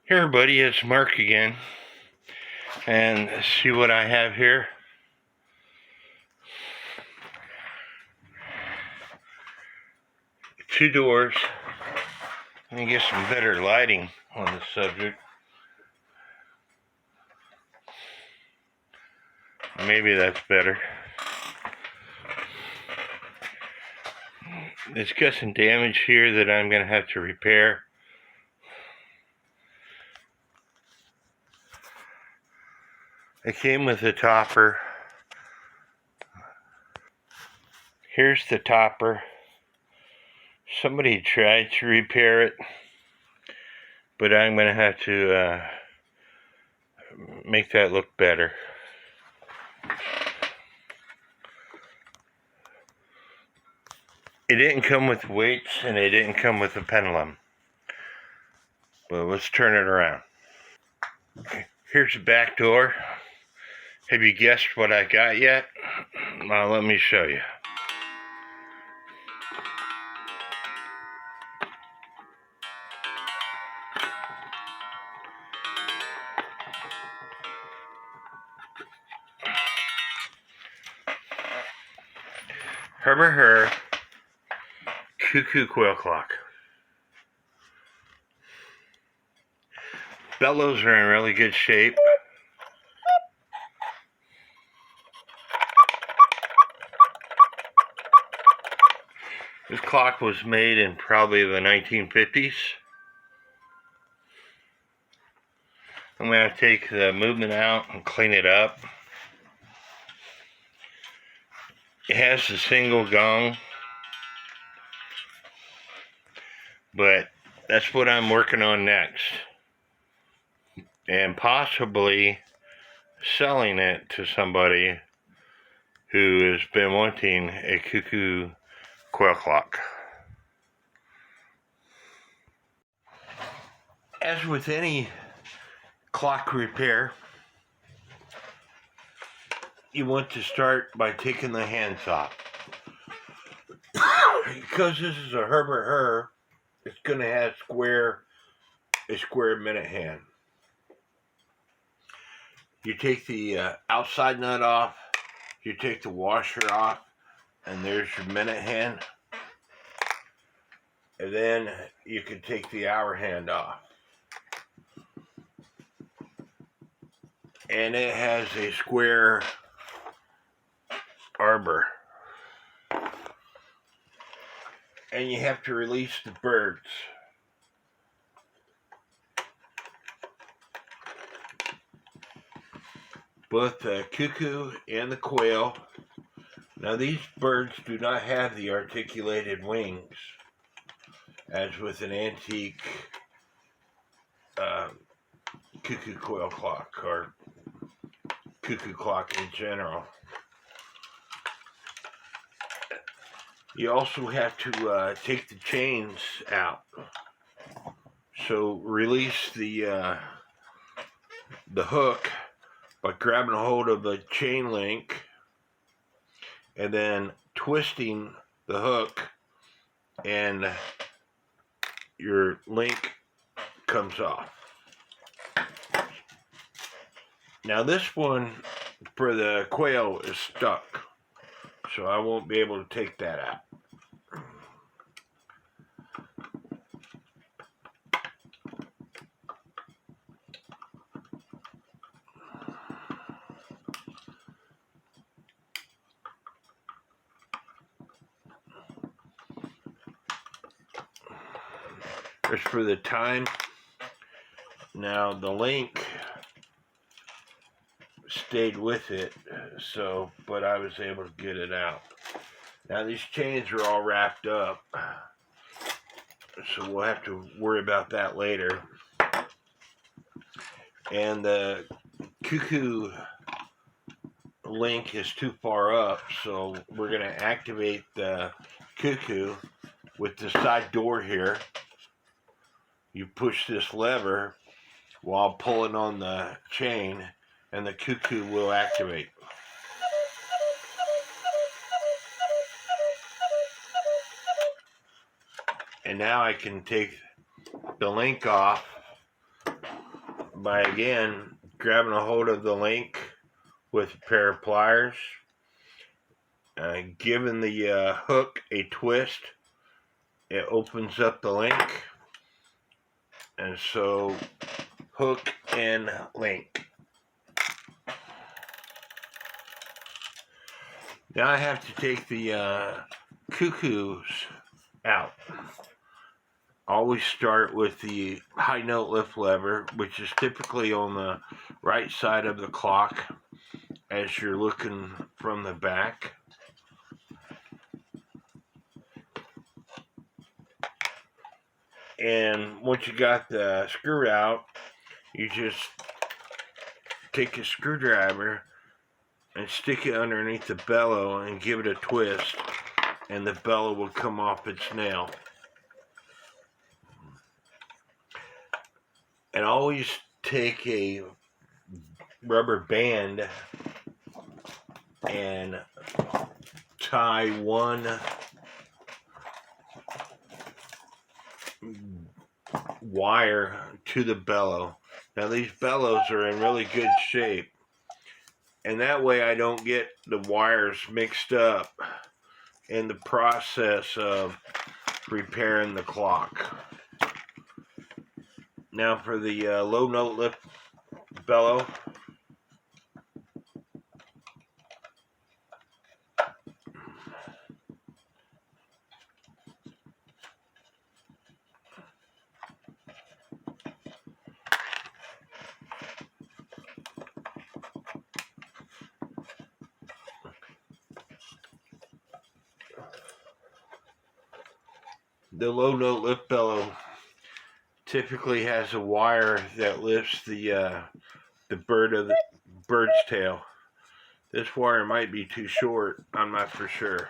Hey everybody, it's Mark again, and see what I have here. Two doors. Let me get some better lighting on the subject. Maybe that's better. It's got some damage here that I'm going to have to repair. It came with a topper. Here's the topper. Somebody tried to repair it, but I'm going to have to make that look better. It didn't come with weights, and it didn't come with a pendulum. But let's turn it around. Here's the back door. Have you guessed what I got yet? Well, let me show you. Hubert Herr cuckoo quail clock. Bellows are in really good shape. This clock was made in probably the 1950s. I'm going to take the movement out and clean it up. It has a single gong, but that's what I'm working on next. And possibly selling it to somebody who has been wanting a cuckoo quail clock. As with any clock repair, you want to start by taking the hands off. Because this is a Hubert Herr, it's going to have a square minute hand. You take the outside nut off, you take the washer off, and there's your minute hand. And then you can take the hour hand off. And it has a square arbor. And you have to release the birds. Both the cuckoo and the quail. Now these birds do not have the articulated wings as with an antique cuckoo quail clock or cuckoo clock in general. You also have to take the chains out. So release the hook by grabbing a hold of the chain link and then twisting the hook, and your link comes off. Now this one for the quail is stuck, so I won't be able to take that out. As for the time, now the link stayed with it, but I was able to get it out. Now these chains are all wrapped up, so we'll have to worry about that later. And the cuckoo link is too far up, so we're going to activate the cuckoo with the side door here. You push this lever while pulling on the chain, and the cuckoo will activate. And now I can take the link off by again grabbing a hold of the link with a pair of pliers, giving the hook a twist. It opens up the link, and so hook and link. Now I have to take the cuckoos out. Always start with the high note lift lever, which is typically on the right side of the clock as you're looking from the back. And once you got the screw out, you just take a screwdriver and stick it underneath the bellow and give it a twist, and the bellow will come off its nail. And always take a rubber band and tie one wire to the bellow. Now these bellows are in really good shape, and that way I don't get the wires mixed up in the process of repairing the clock. Now for the low note lift bellow, the low note lift bellow typically has a wire that lifts the bird's tail. This wire might be too short, I'm not for sure.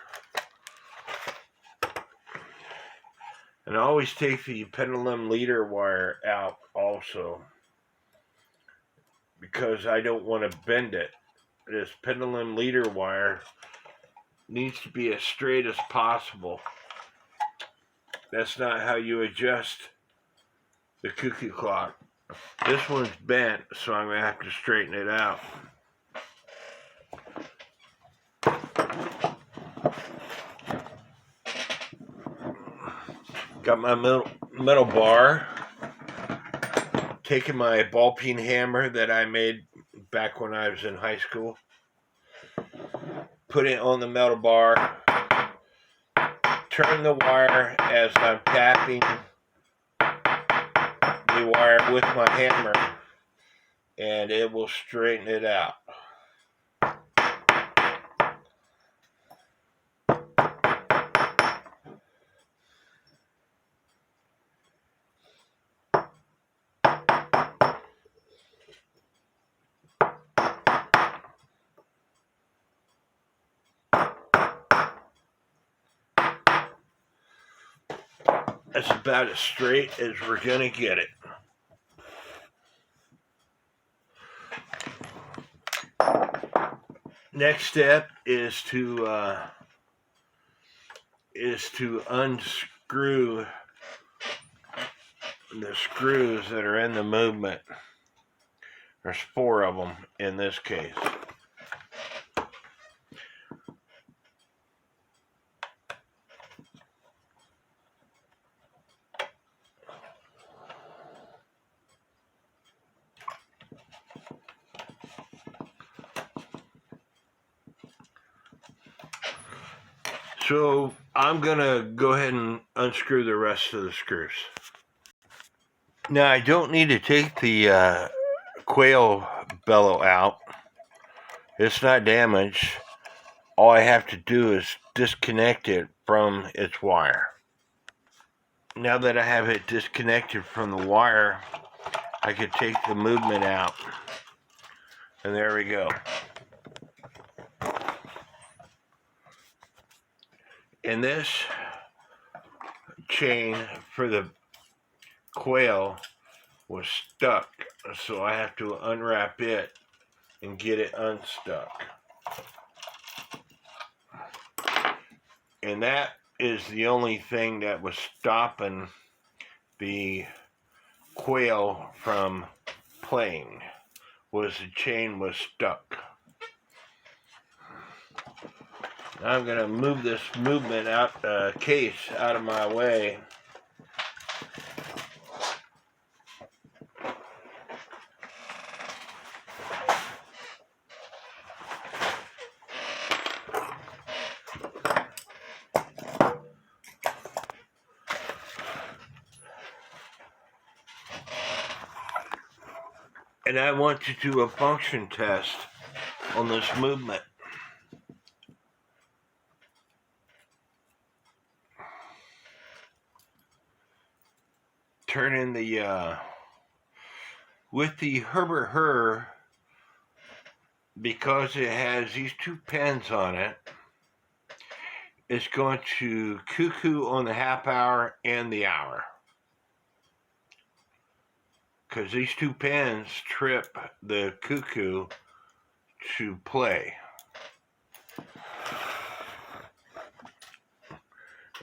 And I always take the pendulum leader wire out also, because I don't want to bend it. This pendulum leader wire needs to be as straight as possible. That's not how you adjust the cuckoo clock. This one's bent, so I'm going to have to straighten it out. Got my metal bar. Taking my ball peen hammer that I made back when I was in high school. Put it on the metal bar. Turn the wire as I'm tapping the wire with my hammer, and it will straighten it out. That's about as straight as we're gonna get it. Next step is to unscrew the screws that are in the movement. There's 4 of them in this case. So I'm gonna go ahead and unscrew the rest of the screws. Now I don't need to take the quail bellow out. It's not damaged. All I have to do is disconnect it from its wire. Now that I have it disconnected from the wire, I could take the movement out. And there we go. And this chain for the quail was stuck, so I have to unwrap it and get it unstuck. And that is the only thing that was stopping the quail from playing was the chain was stuck. I'm going to move this case out of my way. And I want to do a function test on this movement. Turning the, with the Hubert Herr, because it has these two pins on it, it's going to cuckoo on the half hour and the hour. Because these two pins trip the cuckoo to play.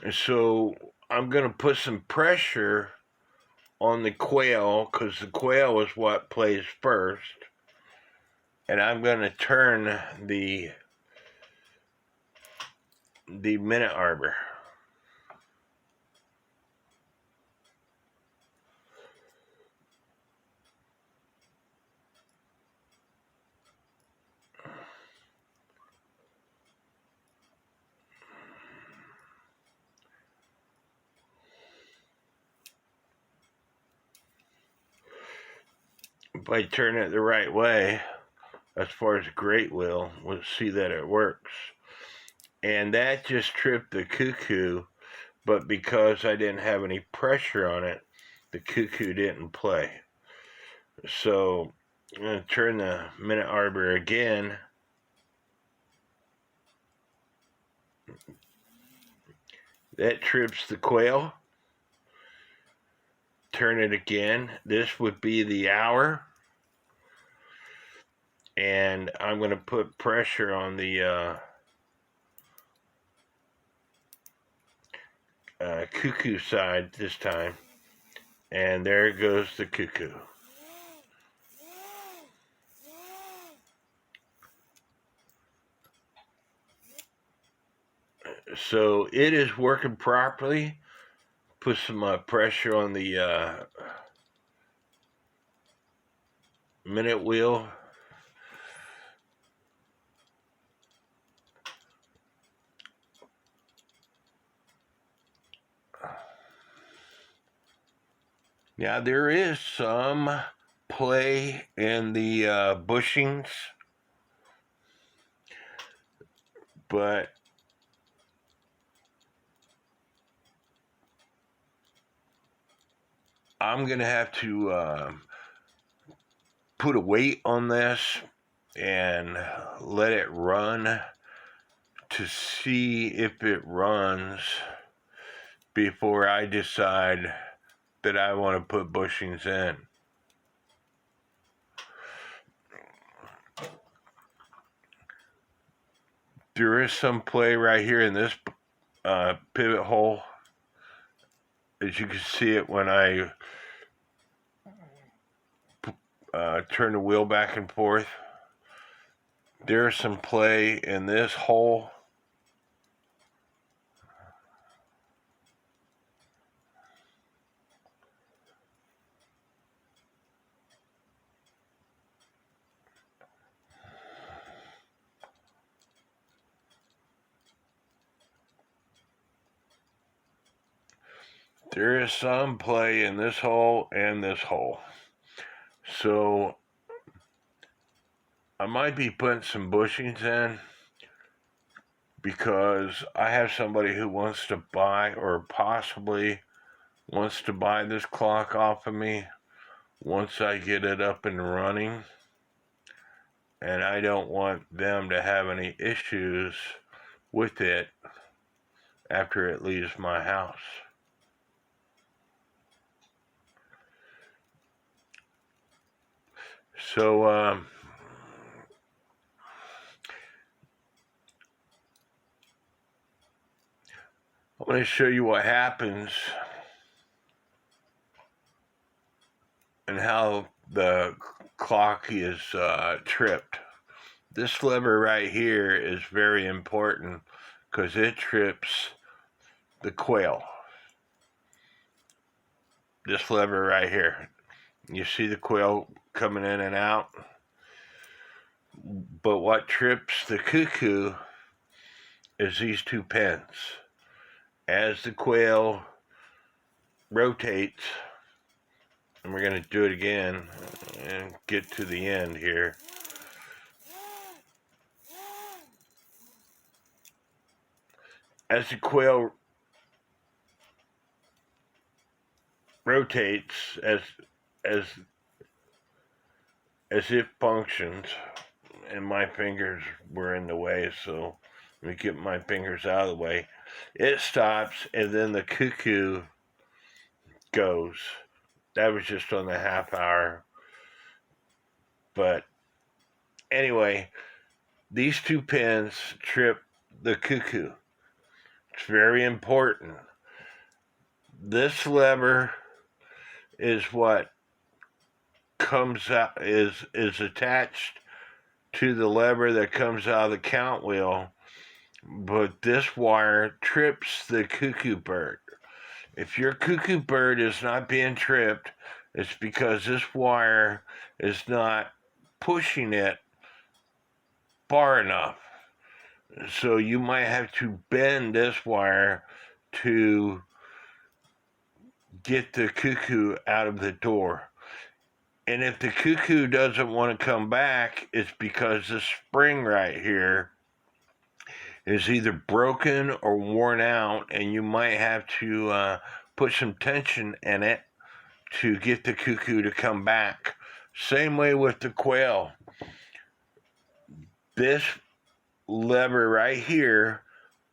And so I'm going to put some pressure on the quail, because the quail is what plays first. And I'm going to turn the minute arbor. If I turn it the right way, as far as a great wheel, we'll see that it works. And that just tripped the cuckoo, but because I didn't have any pressure on it, the cuckoo didn't play. So I'm going to turn the minute arbor again. That trips the quail. Turn it again. This would be the hour. And I'm going to put pressure on the cuckoo side this time. And there goes the cuckoo. So it is working properly. Put some pressure on the minute wheel. Now there is some play in the bushings, but I'm going to have to put a weight on this and let it run to see if it runs before I decide that I want to put bushings in. There is some play right here in this pivot hole. As you can see it when I turn the wheel back and forth. There's some play in this hole. There is some play in this hole and this hole. So I might be putting some bushings in because I have somebody who wants to buy, or possibly wants to buy, this clock off of me once I get it up and running. And I don't want them to have any issues with it after it leaves my house. So, I'm going to show you what happens and how the clock is tripped. This lever right here is very important because it trips the quail. This lever right here. You see the quail coming in and out? But what trips the cuckoo is these two pins. As the quail rotates, and we're going to do it again and get to the end here. As the quail rotates, as it functions, and my fingers were in the way, so let me get my fingers out of the way. It stops, and then the cuckoo goes. That was just on the half hour. But anyway, these two pins trip the cuckoo. It's very important. This lever is what comes out, is attached to the lever that comes out of the count wheel, but this wire trips the cuckoo bird. If your cuckoo bird is not being tripped, it's because this wire is not pushing it far enough. So you might have to bend this wire to get the cuckoo out of the door. And if the cuckoo doesn't want to come back, it's because the spring right here is either broken or worn out, and you might have to put some tension in it to get the cuckoo to come back. Same way with the quail. This lever right here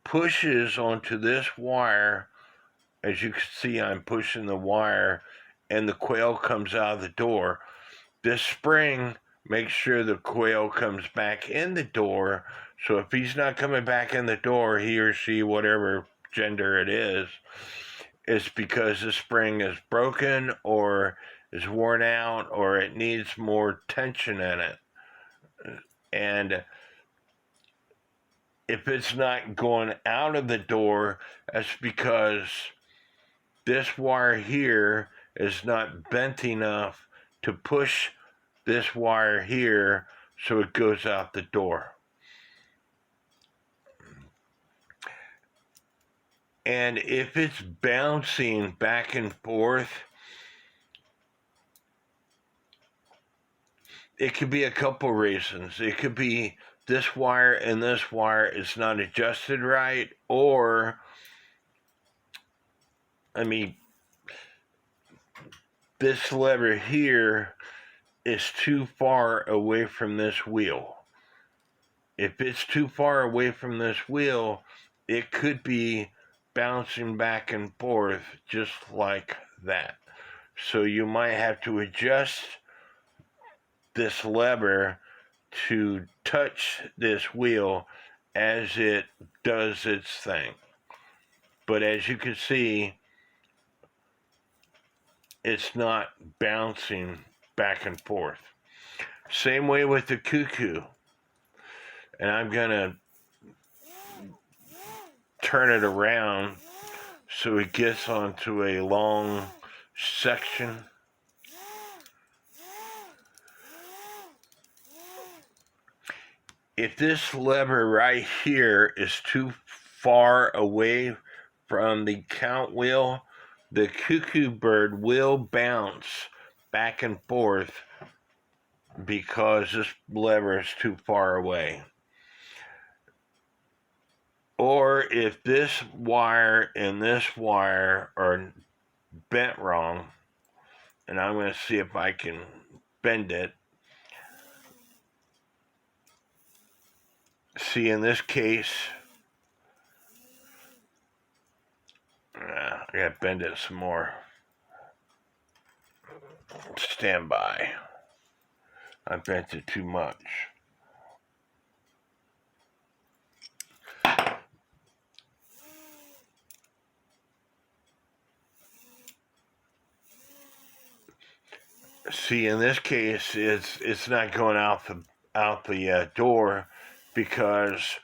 pushes onto this wire. As you can see, I'm pushing the wire, and the quail comes out of the door. This spring makes sure the quail comes back in the door. So if he's not coming back in the door, he or she, whatever gender it is, it's because the spring is broken or is worn out or it needs more tension in it. And if it's not going out of the door, that's because this wire here is not bent enough to push this wire here so it goes out the door. And if it's bouncing back and forth, it could be a couple reasons. It could be this wire and this wire is not adjusted right, or, I mean, this lever here is too far away from this wheel. If it's too far away from this wheel, it could be bouncing back and forth just like that. So you might have to adjust this lever to touch this wheel as it does its thing. But as you can see, it's not bouncing back and forth. Same way with the cuckoo. And I'm gonna turn it around so it gets onto a long section. If this lever right here is too far away from the count wheel, the cuckoo bird will bounce back and forth because this lever is too far away. Or if this wire and this wire are bent wrong, and I'm going to see if I can bend it. See, in this case, I got to bend it some more. Stand by. I bent it too much. See, in this case, it's not going out the door because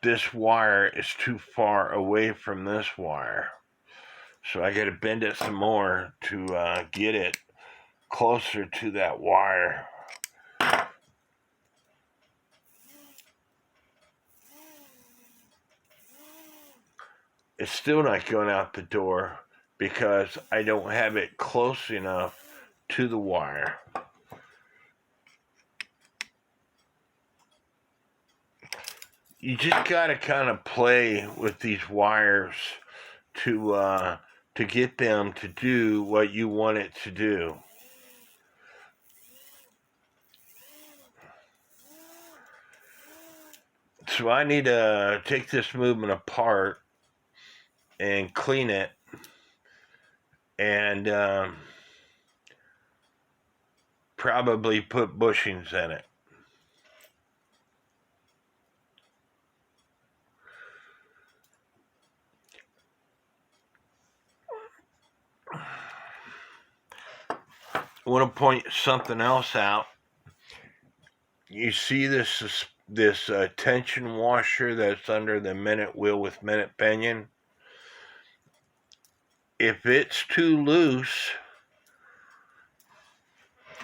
this wire is too far away from this wire. So I got to bend it some more to get it closer to that wire. It's still not going out the door because I don't have it close enough to the wire. You just got to kind of play with these wires to get them to do what you want it to do. So I need to take this movement apart and clean it and probably put bushings in it. I want to point something else out. You see this tension washer that's under the minute wheel with minute pinion? If it's too loose,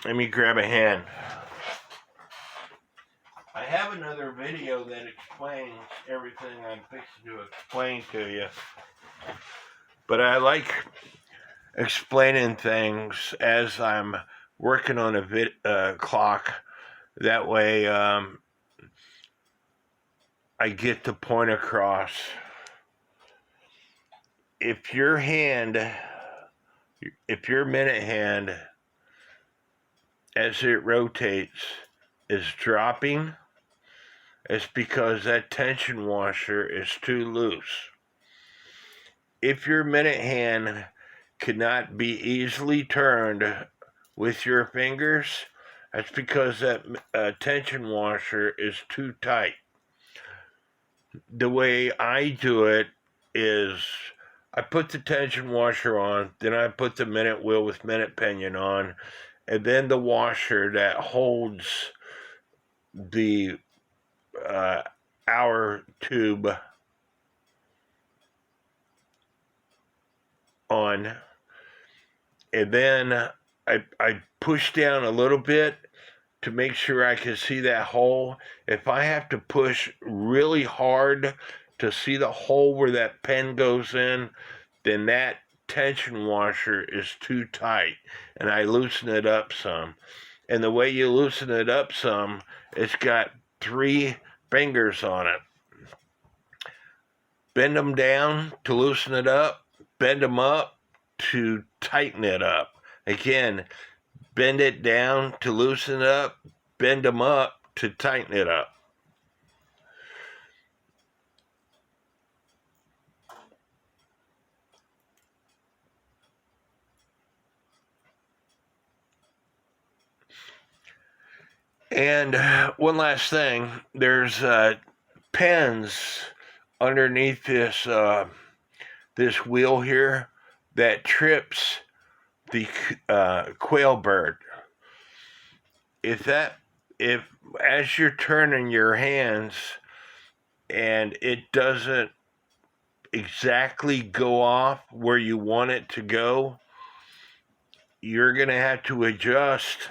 let me grab a hand. I have another video that explains everything I'm fixing to explain to you. But I like explaining things as I'm working on a clock. That way I get the point across. If your minute hand, as it rotates, is dropping, it's because that tension washer is too loose. If your minute hand cannot be easily turned with your fingers, that's because that tension washer is too tight. The way I do it is I put the tension washer on, then I put the minute wheel with minute pinion on, and then the washer that holds the hour tube on, and then I push down a little bit to make sure I can see that hole. If I have to push really hard to see the hole where that pen goes in, then that tension washer is too tight, and I loosen it up some. And the way you loosen it up some, it's got 3 fingers on it. Bend them down to loosen it up, bend them up to tighten it up. Again, bend it down to loosen it up, bend them up to tighten it up. And one last thing, there's pens underneath this this wheel here that trips the quail bird. If as you're turning your hands and it doesn't exactly go off where you want it to go, you're going to have to adjust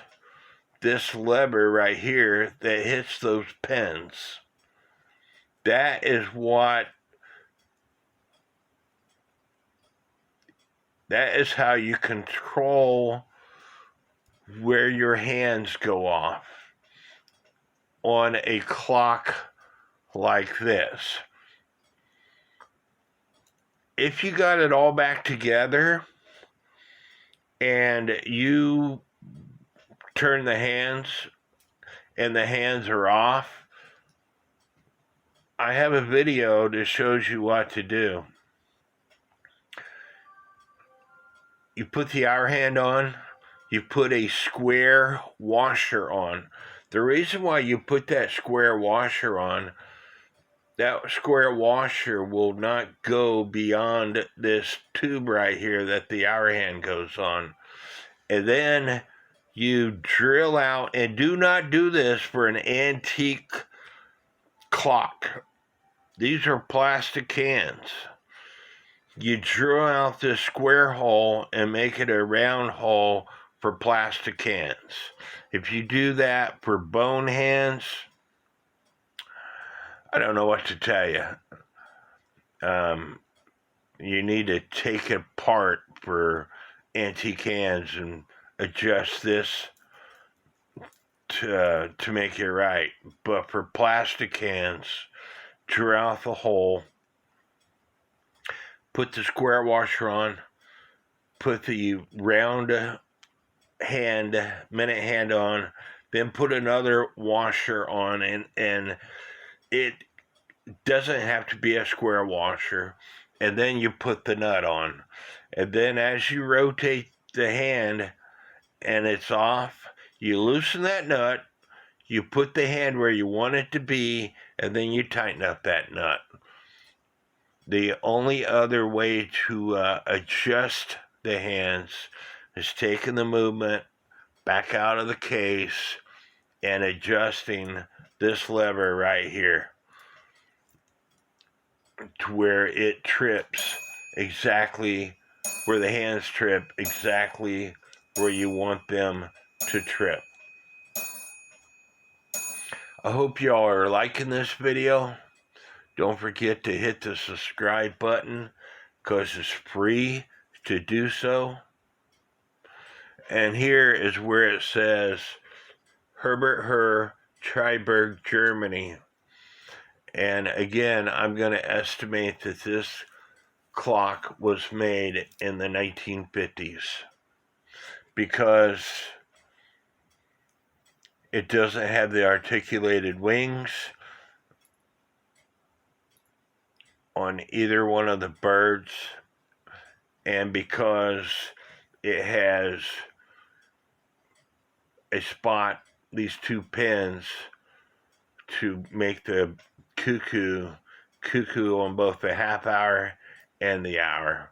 this lever right here that hits those pins. That is how you control where your hands go off on a clock like this. If you got it all back together and you turn the hands and the hands are off, I have a video that shows you what to do. You put the hour hand on, you put a square washer on. The reason why you put that square washer on, that square washer will not go beyond this tube right here that the hour hand goes on. And then you drill out, and do not do this for an antique clock. These are plastic cans. You drill out this square hole and make it a round hole for plastic cans. If you do that for bone hands, I don't know what to tell you. You need to take it apart for antique hands and adjust this to make it right. But for plastic cans, drill out the hole, put the square washer on, put the round minute hand on, then put another washer on, and it doesn't have to be a square washer, and then you put the nut on, and then as you rotate the hand and it's off, you loosen that nut, you put the hand where you want it to be, and then you tighten up that nut. The only other way to adjust the hands is taking the movement back out of the case and adjusting this lever right here to where it trips exactly where the hands trip, exactly where you want them to trip. I hope y'all are liking this video. Don't forget to hit the subscribe button because it's free to do so. And here is where it says Hubert Herr, Freiburg, Germany. And again, I'm going to estimate that this clock was made in the 1950s because it doesn't have the articulated wings on either one of the birds, and because it has a spot, these two pins, to make the cuckoo on both the half hour and the hour.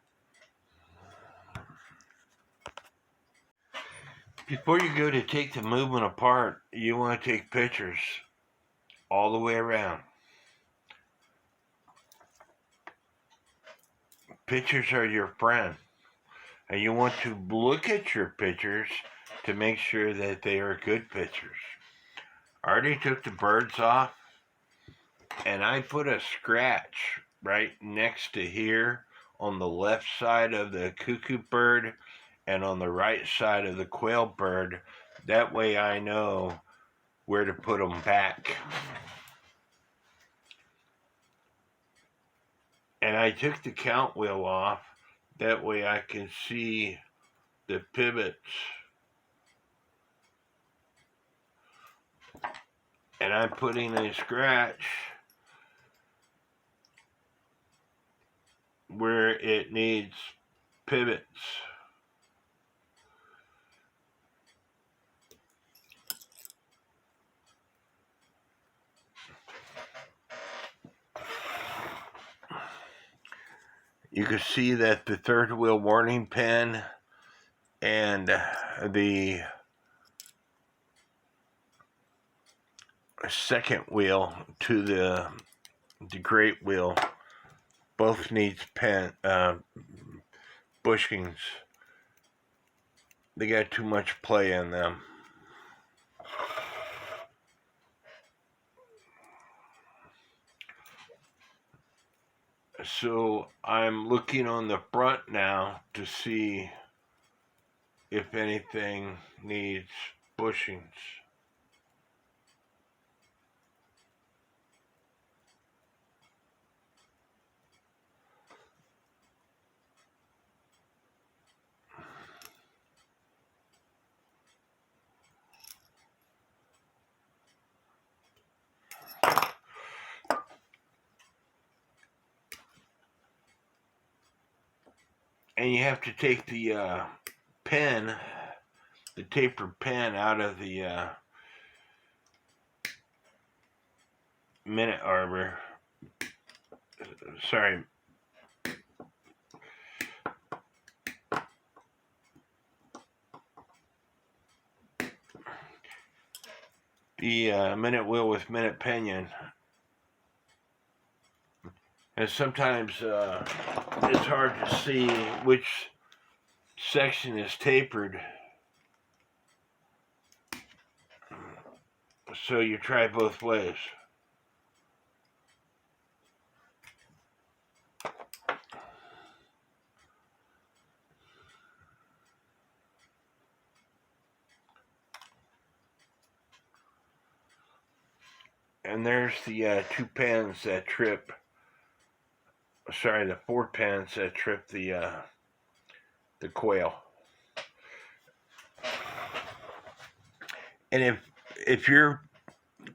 Before you go to take the movement apart, you want to take pictures all the way around. Pictures are your friend, and you want to look at your pictures to make sure that they are good pictures. I already took the birds off, and I put a scratch right next to here on the left side of the cuckoo bird and on the right side of the quail bird. That way I know where to put them back. And I took the count wheel off. That way I can see the pivots. And I'm putting a scratch where it needs pivots. You can see that the third wheel warning pin and the second wheel to the great wheel both needs bushings. They got too much play in them. So I'm looking on the front now to see if anything needs bushings. And you have to take the pen, the tapered pen, out of the minute arbor. Sorry. the minute wheel with minute pinion. And sometimes it's hard to see which section is tapered. So you try both ways. And there's the 2 pins that trip. Sorry, the 4 pins that trip the quail. And if your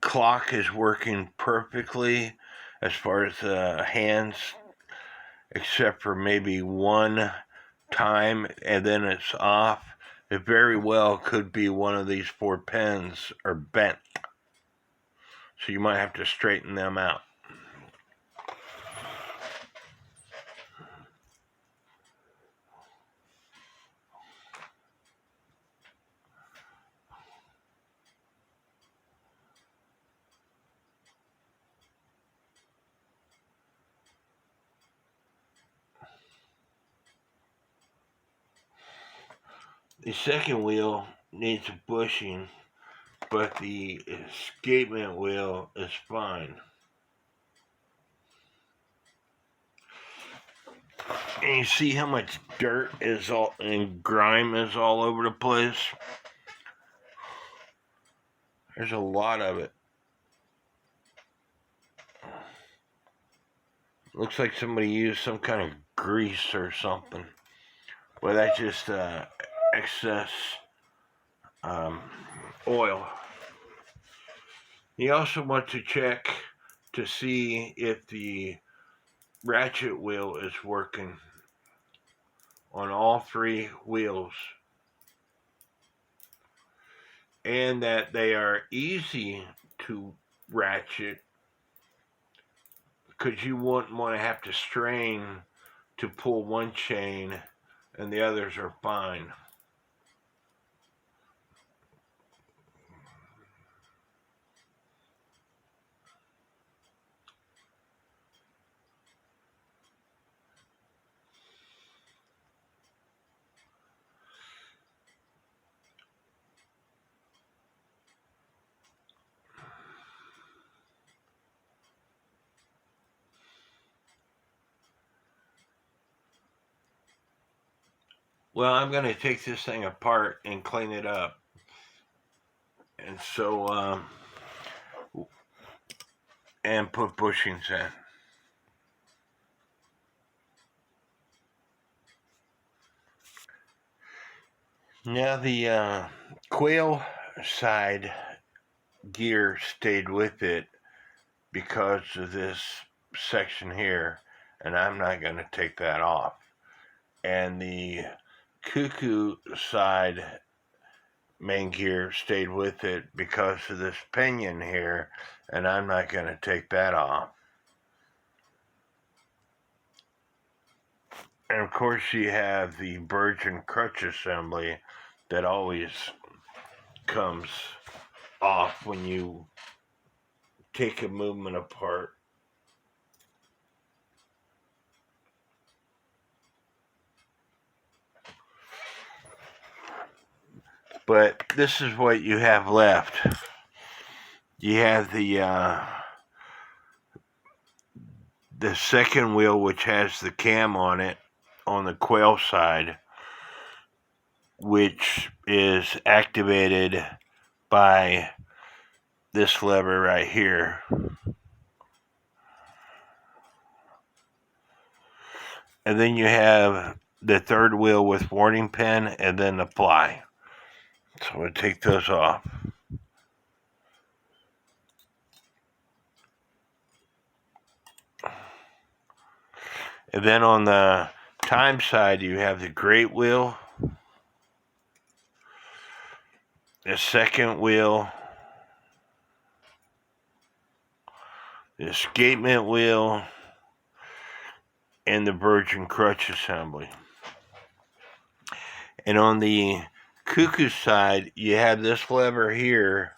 clock is working perfectly as far as the hands, except for maybe one time and then it's off, it very well could be one of these 4 pins are bent. So you might have to straighten them out. The second wheel needs a bushing, but the escapement wheel is fine. And you see how much dirt is all and grime is all over the place? There's a lot of it. Looks like somebody used some kind of grease or something. Well, that's just excess oil. You also want to check to see if the ratchet wheel is working on all 3 wheels, and that they are easy to ratchet, because you wouldn't want to have to strain to pull one chain and the others are fine. Well, I'm going to take this thing apart and clean it up. And so, and put bushings in. Now the quail side gear stayed with it because of this section here, and I'm not going to take that off. And the cuckoo side main gear stayed with it because of this pinion here, and I'm not going to take that off. And of course you have the birch and crutch assembly that always comes off when you take a movement apart. But this is what you have left. You have the second wheel, which has the cam on it on the quail side, which is activated by this lever right here. And then you have the third wheel with warning pin and then the ply. So we'll take those off. And then on the time side, you have the great wheel, the second wheel, the escapement wheel, and the virgin crutch assembly. And on the cuckoo side, you have this lever here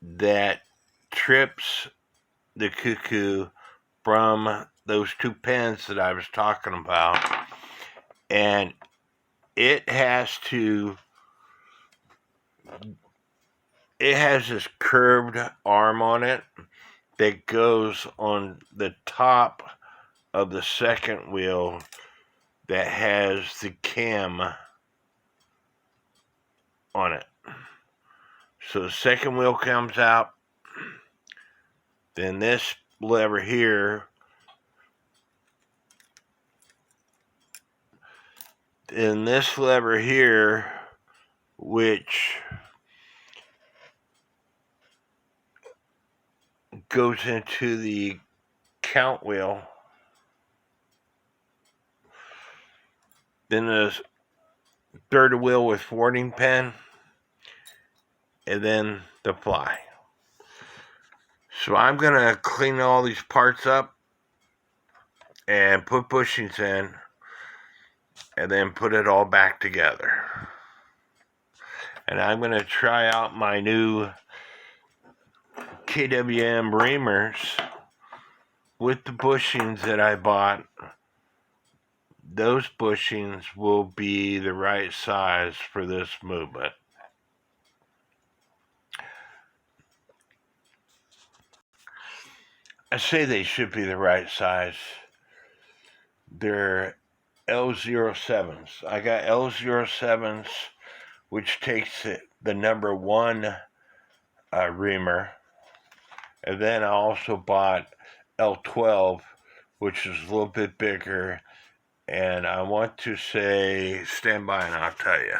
that trips the cuckoo from those two pins that I was talking about, and it has this curved arm on it that goes on the top of the second wheel that has the cam on it. So the second wheel comes out, then this lever here, and this lever here, which goes into the count wheel. Then the third wheel with warning pin, and then the fly. So I'm going to clean all these parts up and put bushings in, and then put it all back together. And I'm going to try out my new KWM reamers with the bushings that I bought. Those bushings will be the right size for this movement. I say they should be the right size. They're L07s. I got L07s, which takes the number 1 reamer. And then I also bought L12, which is a little bit bigger. And I want to say, stand by and I'll tell you.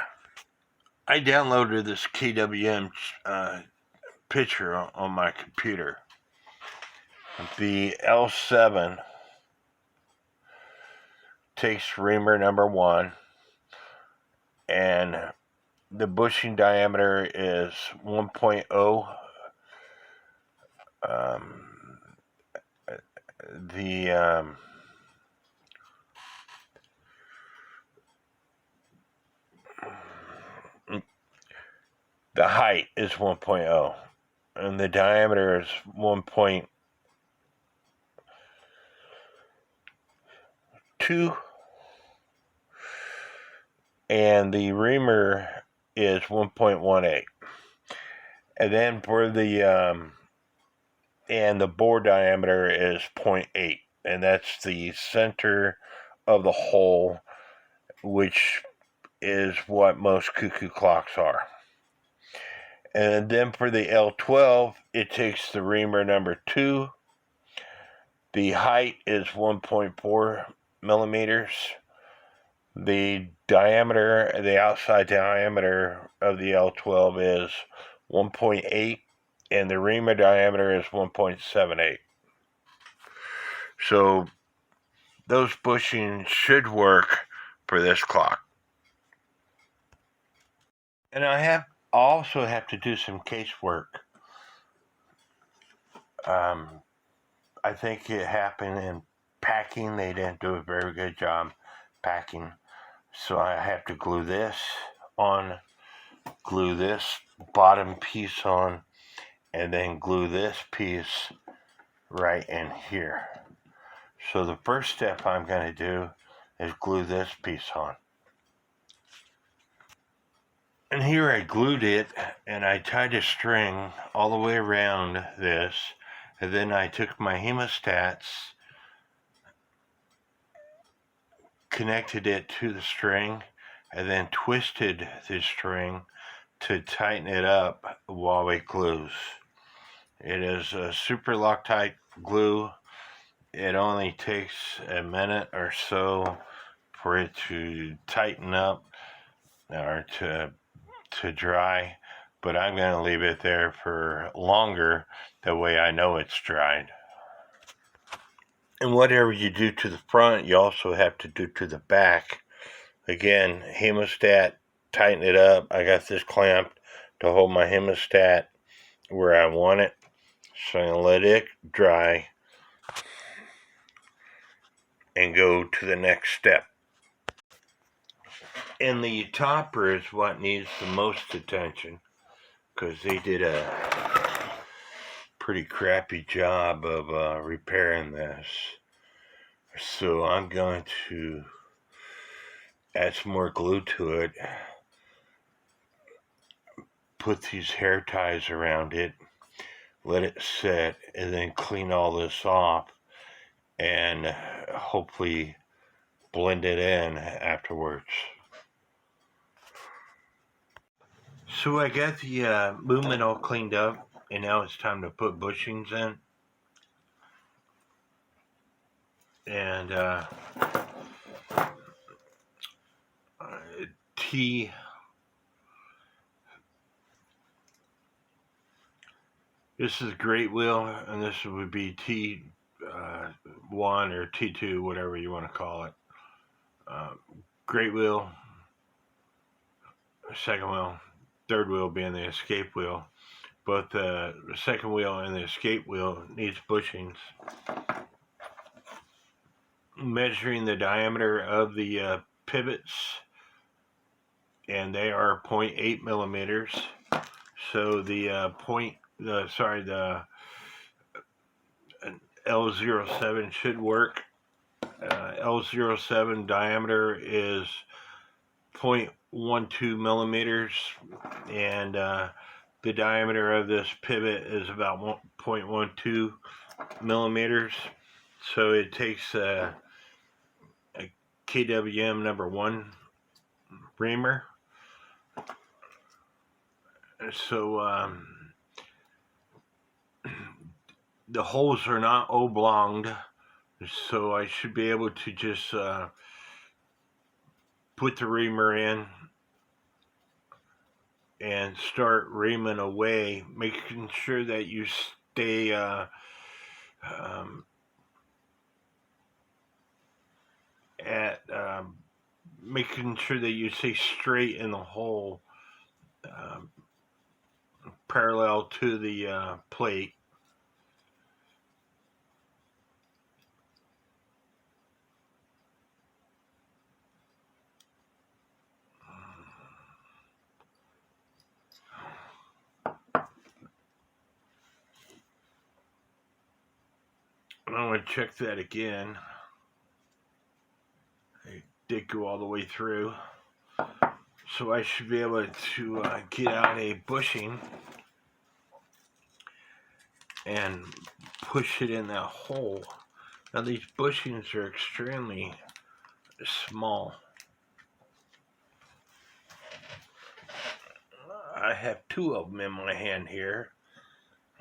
I downloaded this KWM picture on my computer. The L7 takes reamer number 1, and the bushing diameter is 1.0. The height is 1.0, and the diameter is 1.2, and the reamer is 1.18. And then for the and the bore diameter is 0.8, and that's the center of the hole, which is what most cuckoo clocks are. And then for the L12, it takes the reamer number 2. The height is 1.4 millimeters. The diameter, the outside diameter of the L12 is 1.8, and the reamer diameter is 1.78. So those bushings should work for this clock. And I also have to do some casework. I think it happened in packing. They didn't do a very good job packing. So I have to glue this on, glue this bottom piece on, and then glue this piece right in here. So the first step I'm going to do is glue this piece on. And here I glued it, and I tied a string all the way around this, and then I took my hemostats, connected it to the string, and then twisted the string to tighten it up while it glues. It is a super Loctite glue. It only takes a minute or so for it to tighten up or to dry, but I'm going to leave it there for longer, that way I know it's dried. And whatever you do to the front, you also have to do to the back. Again, hemostat, tighten it up. I got this clamped to hold my hemostat where I want it. So I'm going to let it dry and go to the next step. And the topper is what needs the most attention, because they did a pretty crappy job of repairing this. So I'm going to add some more glue to it, put these hair ties around it, let it set, and then clean all this off and hopefully blend it in afterwards. So I got the movement all cleaned up, and now it's time to put bushings in. And T, this is great wheel, and this would be T1 or T2, whatever you want to call it. Great wheel, second wheel, third wheel being the escape wheel. Both the second wheel and the escape wheel needs bushings. Measuring the diameter of the pivots, and they are 0.8 millimeters. So the L07 should work. L07 diameter is 0.12 millimeters, and the diameter of this pivot is about 0.12 millimeters. So it takes a KWM number 1 reamer. So the holes are not oblonged, so I should be able to just put the reamer in and start reaming away, making sure that you stay making sure that you stay straight in the hole, parallel to the plate. I'm going to check that again. I did go all the way through. So I should be able to get out a bushing and push it in that hole. Now these bushings are extremely small. I have 2 of them in my hand here.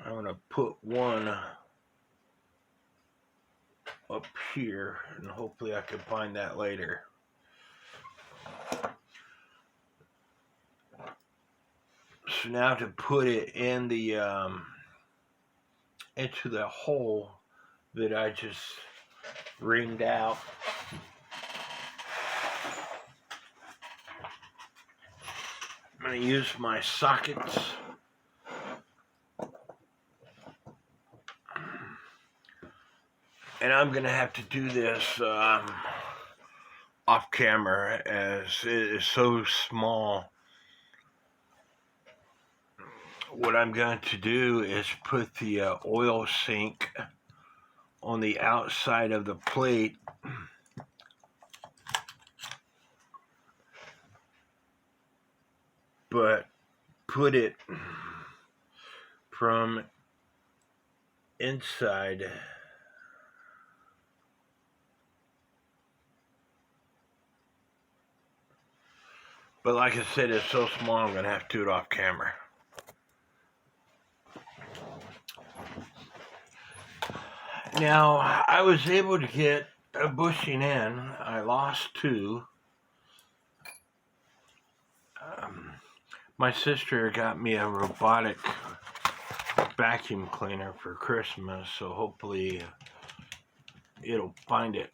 I'm going to put one up here, and hopefully I can find that later. So now to put it in the into the hole that I just reamed out, I'm going to use my sockets. And I'm going to have to do this off camera, as it is so small. What I'm going to do is put the oil sink on the outside of the plate, but put it from inside but like I said, it's so small I'm going to have to do it off camera. Now, I was able to get a bushing in. I lost 2. My sister got me a robotic vacuum cleaner for Christmas, so hopefully it'll find it.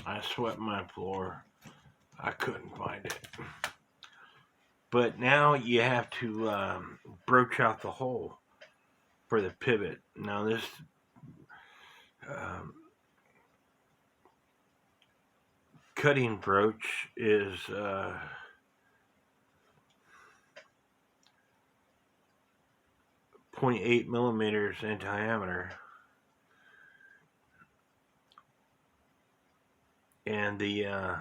I swept my floor. I couldn't find it. But now you have to broach out the hole for the pivot. Now this cutting broach is 0.8 millimeters in diameter. And the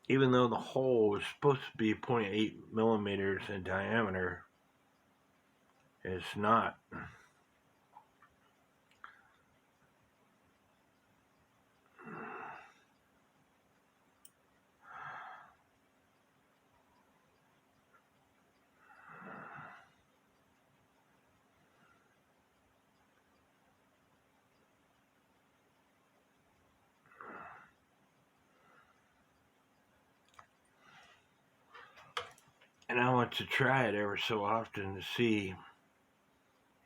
even though the hole is supposed to be 0.8 millimeters in diameter, it's not. And I want to try it ever so often to see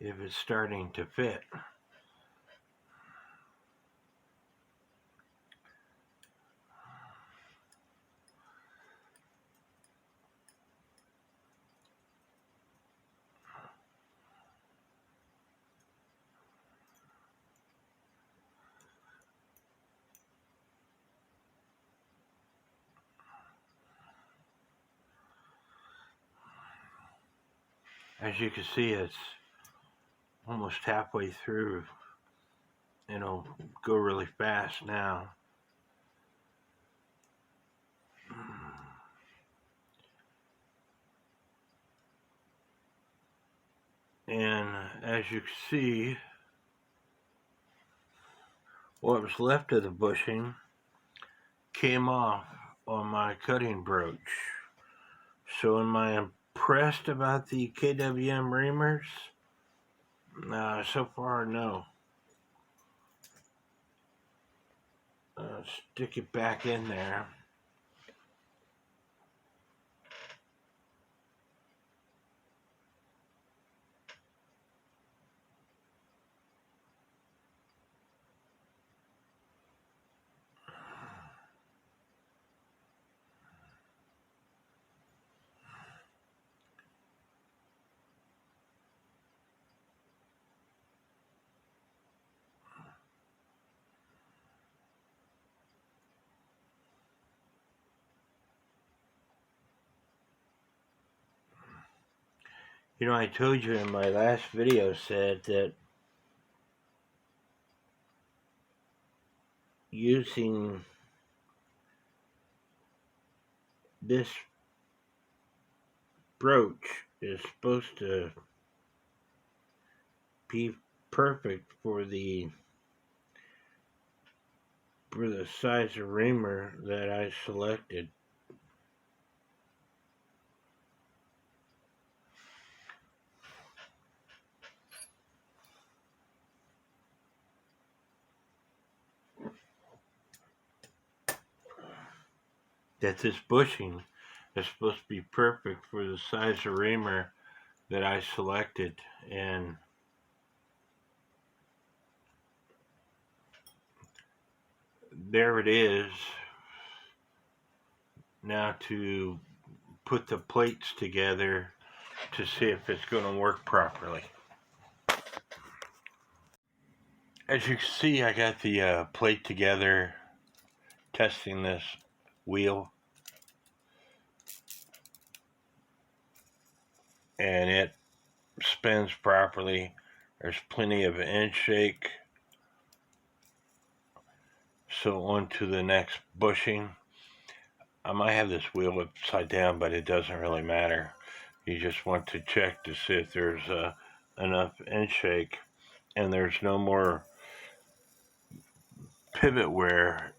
if it's starting to fit. As you can see, it's almost halfway through. It'll go really fast now. And as you can see, what was left of the bushing came off on my cutting brooch. So am I impressed about the KWM reamers? So far, no. Stick it back in there. You know, I told you in my last video said that using this brooch is supposed to be perfect for the size of reamer that I selected. That this bushing is supposed to be perfect for the size of reamer that I selected, and there it is. Now to put the plates together to see if it's going to work properly. As you can see, I got the plate together, testing this wheel, and it spins properly. There's plenty of inch shake. So on to the next bushing. I might have this wheel upside down, but it doesn't really matter. You just want to check to see if there's enough inch shake, and there's no more pivot wear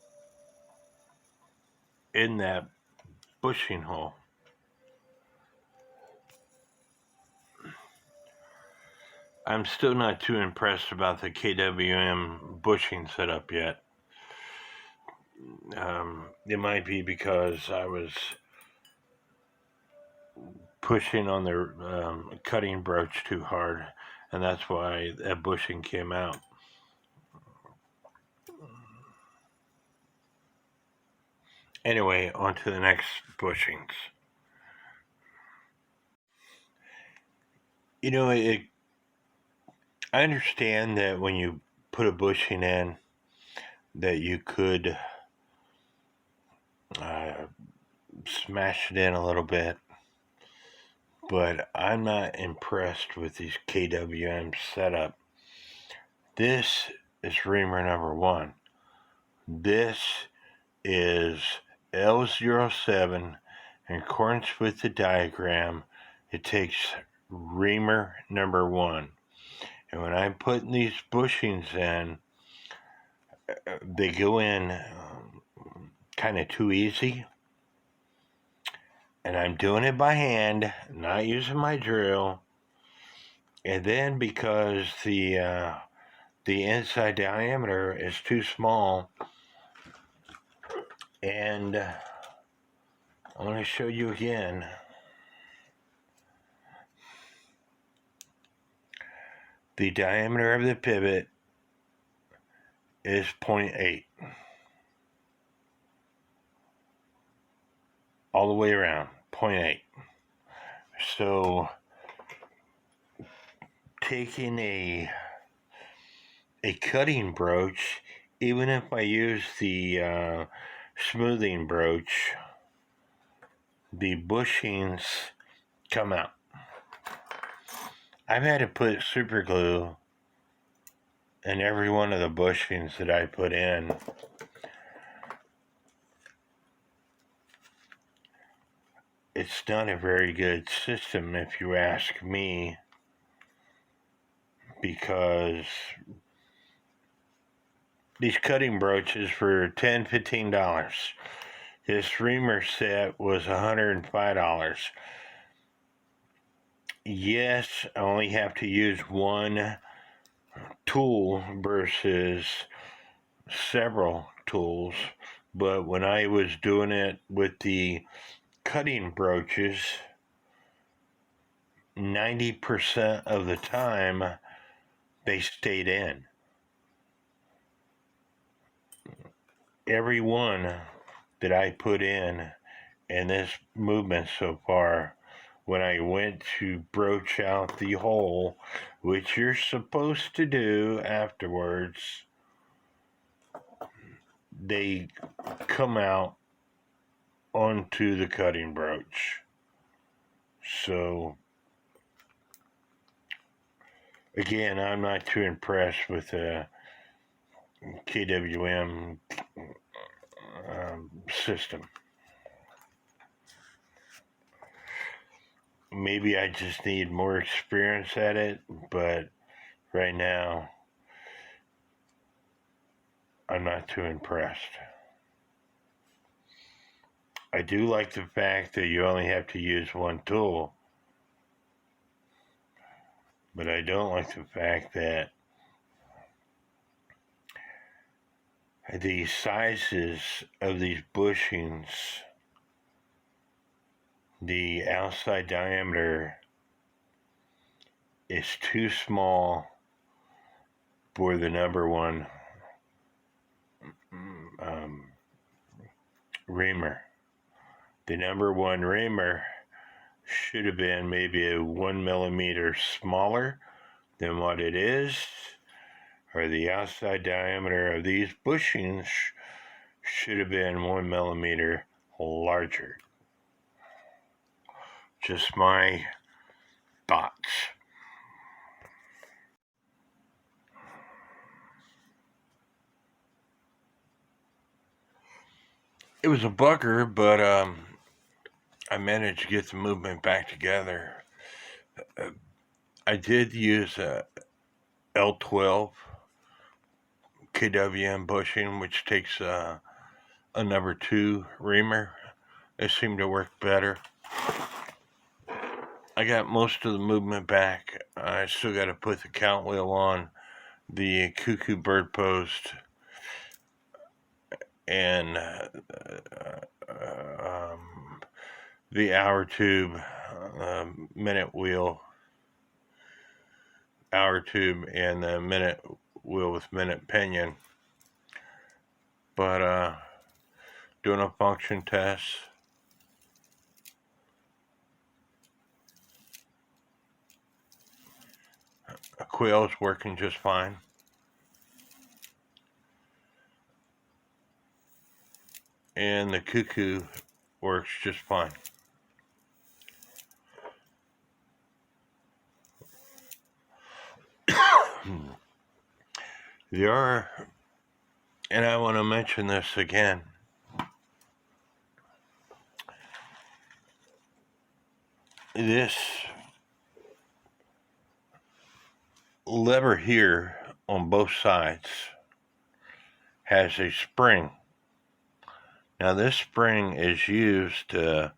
in that bushing hole. I'm still not too impressed about the KWM bushing setup yet. It might be because I was pushing on the cutting brooch too hard, and that's why that bushing came out. Anyway, on to the next bushings. You know, I understand that when you put a bushing in, that you could smash it in a little bit, but I'm not impressed with these KWM setup. This is reamer number 1. This is L07. In accordance with the diagram, it takes reamer number 1. And when I'm putting these bushings in, they go in kind of too easy. And I'm doing it by hand, not using my drill. And then because the inside diameter is too small, and I'm going to show you again. The diameter of the pivot is 0.8. All the way around, 0.8. So taking a cutting broach, even if I use the smoothing broach, the bushings come out. I've had to put super glue in every one of the bushings that I put in. It's not a very good system if you ask me, because these cutting broaches for $10, $15. This reamer set was $105. Yes, I only have to use one tool versus several tools, but when I was doing it with the cutting broaches, 90% of the time they stayed in. Every one that I put in this movement so far, when I went to broach out the hole, which you're supposed to do afterwards, they come out onto the cutting broach. So again, I'm not too impressed with the KWM system. Maybe I just need more experience at it, but right now I'm not too impressed. I do like the fact that you only have to use one tool, but I don't like the fact that the sizes of these bushings, the outside diameter is too small for the number 1 reamer. The number 1 reamer should have been maybe a 1 millimeter smaller than what it is, or the outside diameter of these bushings should have been 1 millimeter larger. Just my thoughts. It was a bugger, but I managed to get the movement back together. I did use a L12 KWM bushing, which takes a number 2 reamer. It seemed to work better. I got most of the movement back. I still got to put the count wheel on the cuckoo bird post and the hour tube, minute wheel, hour tube, and the minute wheel with minute pinion. But doing a function test. A quail is working just fine. And the cuckoo works just fine. There are, and I want to mention this again, this lever here on both sides has a spring. Now this spring is used to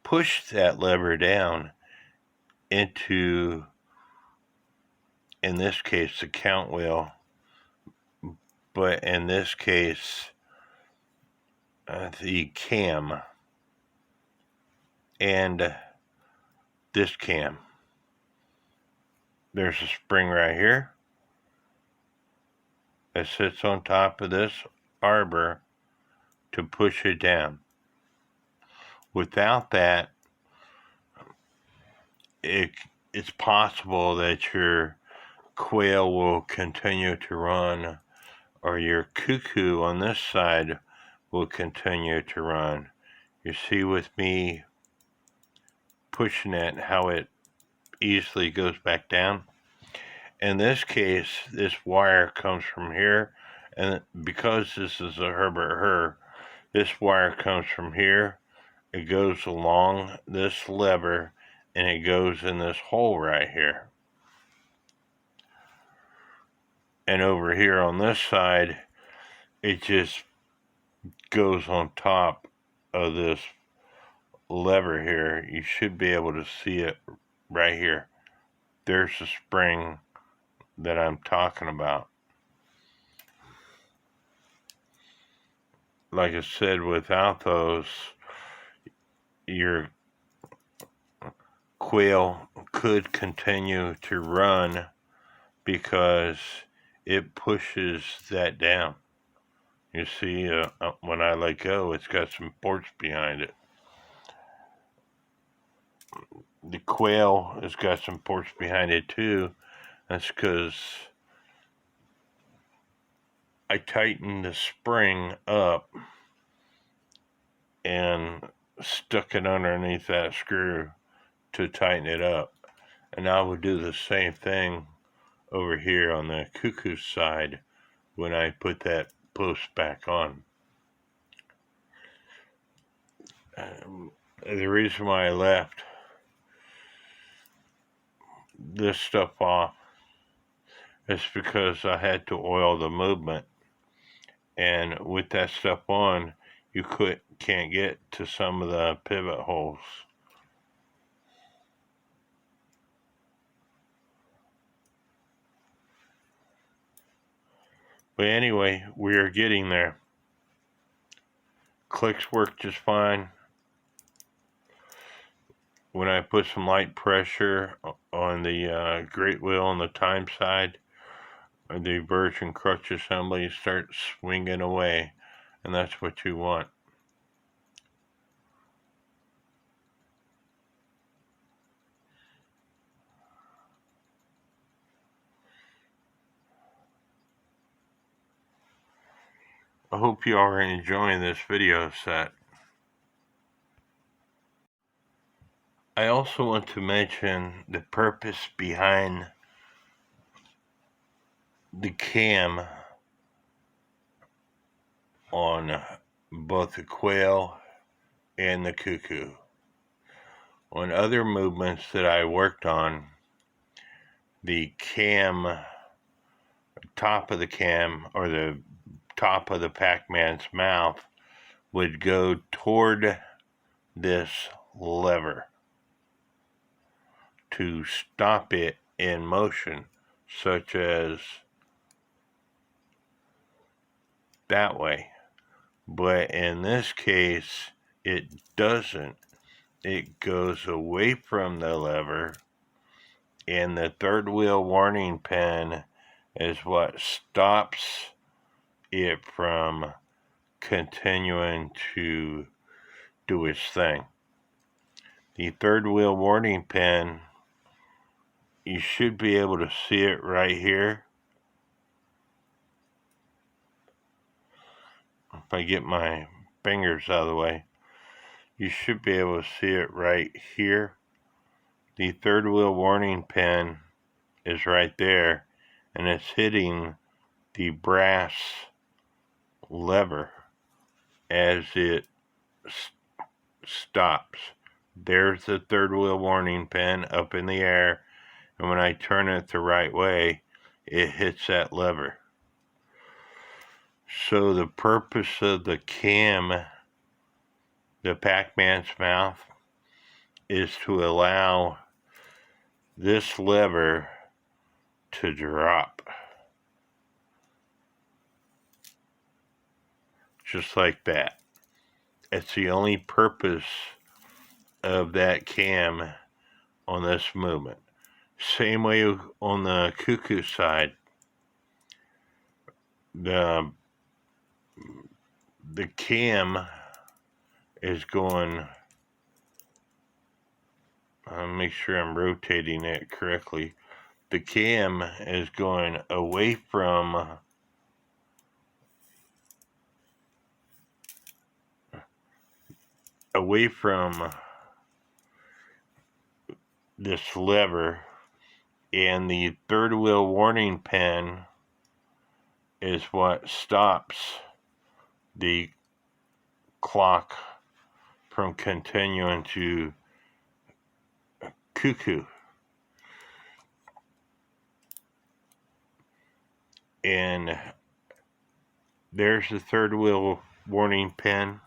push that lever down into, in this case, the count wheel, but in this case, the cam and this cam. There's a spring right here that sits on top of this arbor to push it down. Without that, it's possible that your quail will continue to run, or your cuckoo on this side will continue to run. You see with me pushing it how it easily goes back down. In this case, this wire comes from here, and because this is a Hubert Herr, this wire comes from here, it goes along this lever, and it goes in this hole right here. And over here on this side, it just goes on top of this lever here. You should be able to see it right here. There's the spring that I'm talking about. Like I said, without those, your quail could continue to run because it pushes that down. You see, when I let go, it's got some force behind it. The quail has got some force behind it too. That's because I tightened the spring up and stuck it underneath that screw to tighten it up. And I would do the same thing over here on the cuckoo side when I put that post back on. The reason why I left this stuff off is because I had to oil the movement, and with that stuff on, you can't get to some of the pivot holes. But anyway, we are getting there. Clicks work just fine. When I put some light pressure on the great wheel on the time side, the version crutch assembly starts swinging away, and that's what you want. I hope you are enjoying this video set. I also want to mention the purpose behind the cam on both the quail and the cuckoo. On other movements that I worked on, the cam, top of the cam, or the top of the Pac-Man's mouth would go toward this lever to stop it in motion, such as that way. But in this case, it doesn't. It goes away from the lever, and the third wheel warning pin is what stops it from continuing to do its thing. The third wheel warning pin, you should be able to see it right here. If I get my fingers out of the way, you should be able to see it right here. The third wheel warning pin is right there, and it's hitting the brass lever as it stops. There's the third wheel warning pin up in the air, and when I turn it the right way, it hits that lever. So the purpose of the cam, the Pac-Man's mouth, is to allow this lever to drop. Just like that. It's the only purpose of that cam on this movement. Same way on the cuckoo side. The cam is going, I'll make sure I'm rotating it correctly. The cam is going away from this lever, and the third wheel warning pin is what stops the clock from continuing to cuckoo. And there's the third wheel warning pin.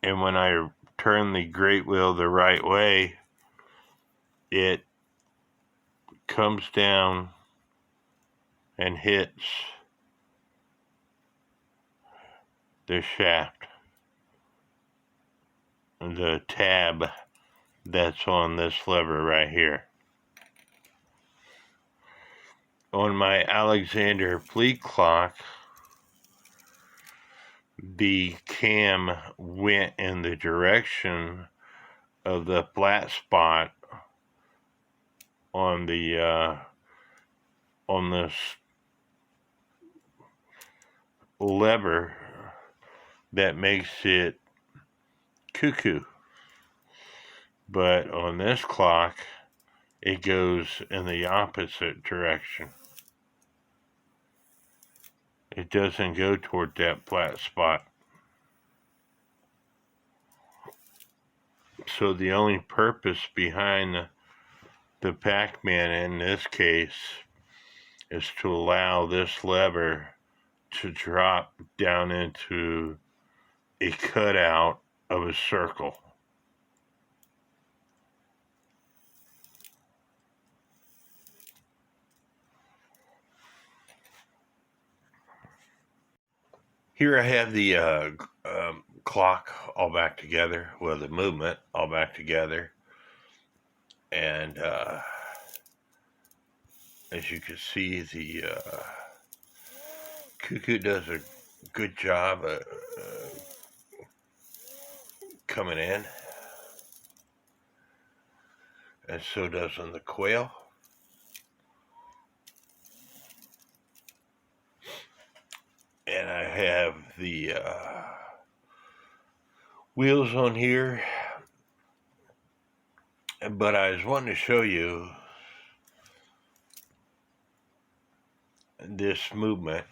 And when I turn the great wheel the right way, it comes down and hits the shaft, the tab that's on this lever right here. On my Alexander Fleet clock, the cam went in the direction of the flat spot on the on this lever that makes it cuckoo. But on this clock, it goes in the opposite direction. It doesn't go toward that flat spot. So the only purpose behind the Pac-Man in this case is to allow this lever to drop down into a cutout of a circle. Here I have the clock all back together, well, the movement all back together, and as you can see, the cuckoo does a good job of coming in, and so does on the quail. And I have the wheels on here, but I was wanting to show you this movement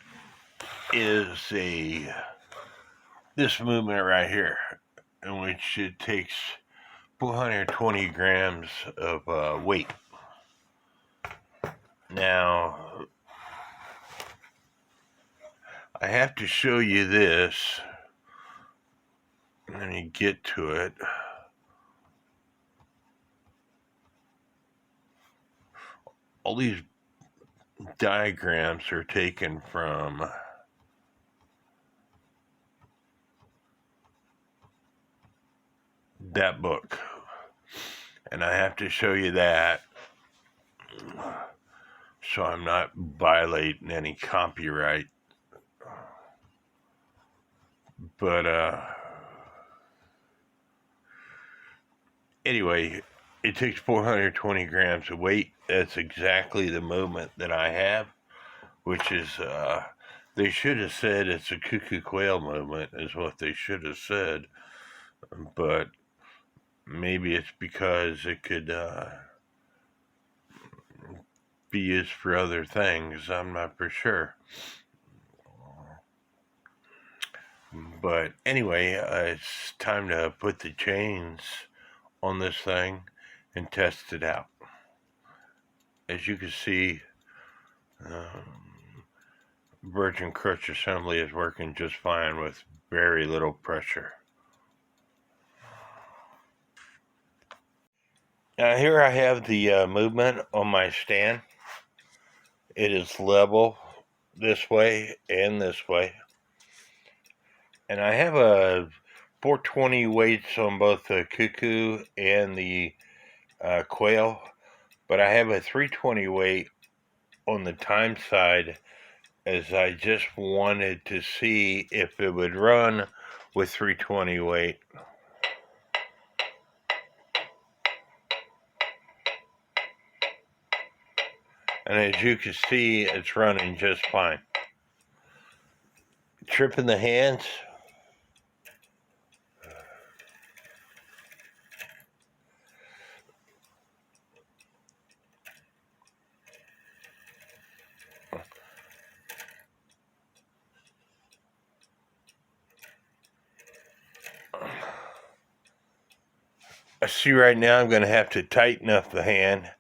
this movement right here, in which it takes 420 grams of weight. Now, I have to show you this. Let me get to it. All these diagrams are taken from that book, and I have to show you that so I'm not violating any copyright. But anyway, it takes 420 grams of weight. That's exactly the movement that I have, which is, they should have said it's a cuckoo quail movement, is what they should have said. But maybe it's because it could be used for other things. I'm not for sure. But anyway, it's time to put the chains on this thing and test it out. As you can see, Virgin Crutch Assembly is working just fine with very little pressure. Now here I have the movement on my stand. It is level this way and this way. And I have a 420 weights on both the cuckoo and the quail, but I have a 320 weight on the time side, as I just wanted to see if it would run with 320 weight. And as you can see, it's running just fine. Tripping the hands. I see right now I'm going to have to tighten up the hand.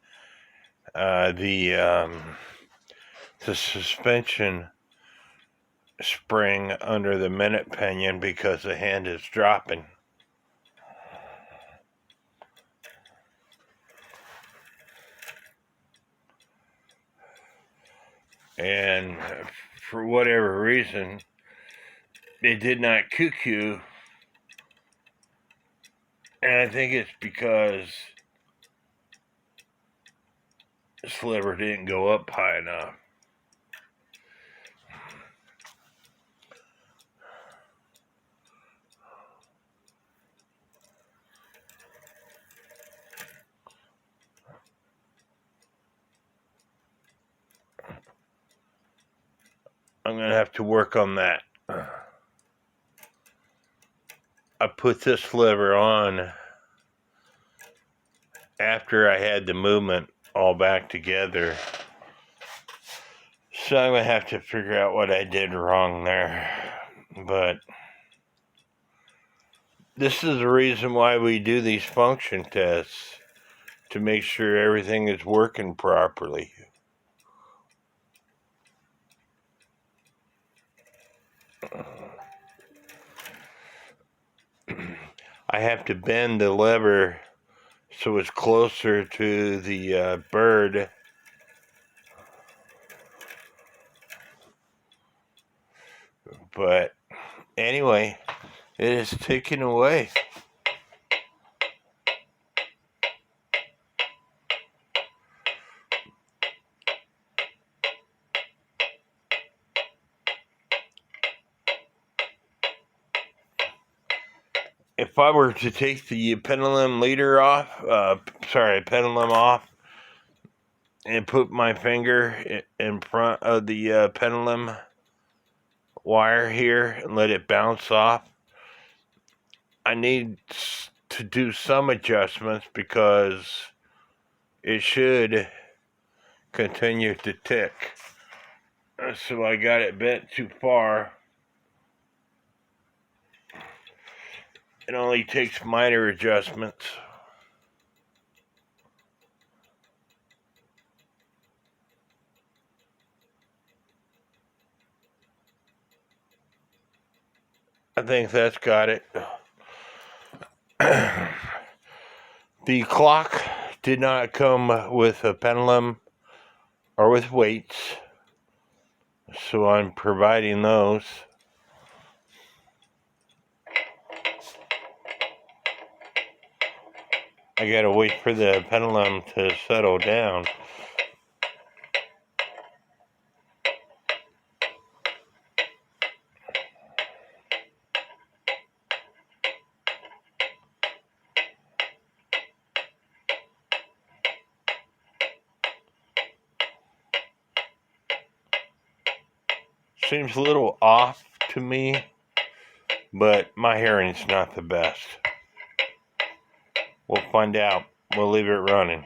The suspension spring under the minute pinion, because the hand is dropping. And for whatever reason, it did not cuckoo. And I think it's because the sliver didn't go up high enough. I'm going to have to work on that. I put this lever on after I had the movement all back together. So I'm going to have to figure out what I did wrong there. But this is the reason why we do these function tests, to make sure everything is working properly. I have to bend the lever so it's closer to the bird. But anyway, it is ticking away. If I were to take the pendulum leader off, pendulum off, and put my finger in front of the pendulum wire here and let it bounce off, I need to do some adjustments because it should continue to tick. So I got it bent too far. It only takes minor adjustments. I think that's got it. The clock did not come with a pendulum or with weights, so I'm providing those. I gotta wait for the pendulum to settle down. Seems a little off to me, but my hearing's not the best. We'll find out. We'll leave it running.